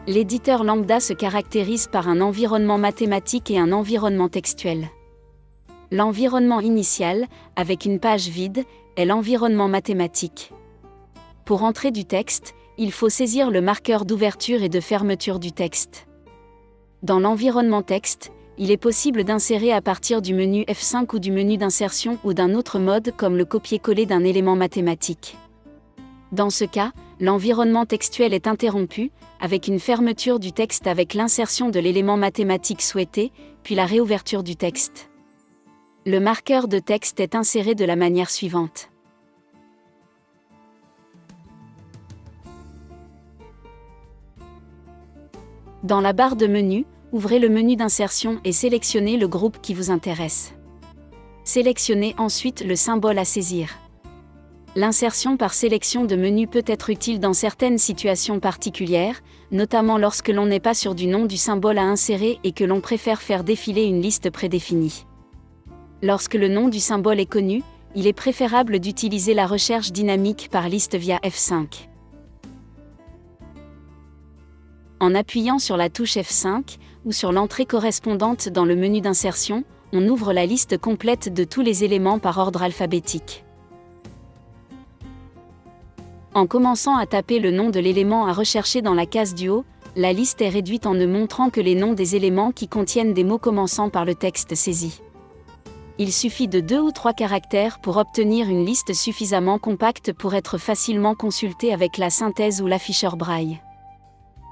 L'éditeur lambda se caractérise par un environnement mathématique et un environnement textuel. L'environnement initial, avec une page vide, est l'environnement mathématique. Pour entrer du texte, il faut saisir le marqueur d'ouverture et de fermeture du texte. Dans l'environnement texte, il est possible d'insérer à partir du menu F5 ou du menu d'insertion ou d'un autre mode comme le copier-coller d'un élément mathématique. Dans ce cas, l'environnement textuel est interrompu, avec une fermeture du texte avec l'insertion de l'élément mathématique souhaité, puis la réouverture du texte. Le marqueur de texte est inséré de la manière suivante. Dans la barre de menu, ouvrez le menu d'insertion et sélectionnez le groupe qui vous intéresse. Sélectionnez ensuite le symbole à saisir. L'insertion par sélection de menu peut être utile dans certaines situations particulières, notamment lorsque l'on n'est pas sûr du nom du symbole à insérer et que l'on préfère faire défiler une liste prédéfinie. Lorsque le nom du symbole est connu, il est préférable d'utiliser la recherche dynamique par liste via F5. En appuyant sur la touche F5, ou sur l'entrée correspondante dans le menu d'insertion, on ouvre la liste complète de tous les éléments par ordre alphabétique. En commençant à taper le nom de l'élément à rechercher dans la case du haut, la liste est réduite en ne montrant que les noms des éléments qui contiennent des mots commençant par le texte saisi. Il suffit de 2 ou 3 caractères pour obtenir une liste suffisamment compacte pour être facilement consultée avec la synthèse ou l'afficheur braille.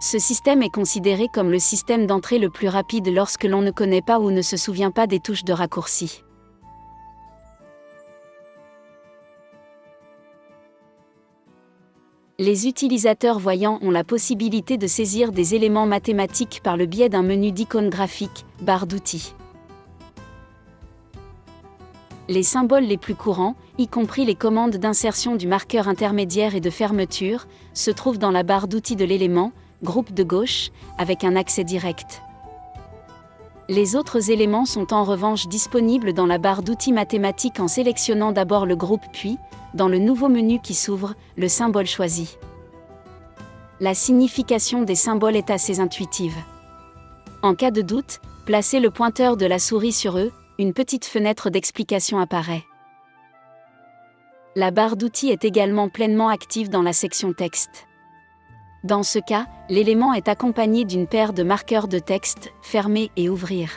Ce système est considéré comme le système d'entrée le plus rapide lorsque l'on ne connaît pas ou ne se souvient pas des touches de raccourci. Les utilisateurs voyants ont la possibilité de saisir des éléments mathématiques par le biais d'un menu d'icônes graphiques, barre d'outils. Les symboles les plus courants, y compris les commandes d'insertion du marqueur intermédiaire et de fermeture, se trouvent dans la barre d'outils de l'élément, groupe de gauche, avec un accès direct. Les autres éléments sont en revanche disponibles dans la barre d'outils mathématiques en sélectionnant d'abord le groupe puis, dans le nouveau menu qui s'ouvre, le symbole choisi. La signification des symboles est assez intuitive. En cas de doute, placez le pointeur de la souris sur eux, une petite fenêtre d'explication apparaît. La barre d'outils est également pleinement active dans la section texte. Dans ce cas, l'élément est accompagné d'une paire de marqueurs de texte, fermer et ouvrir.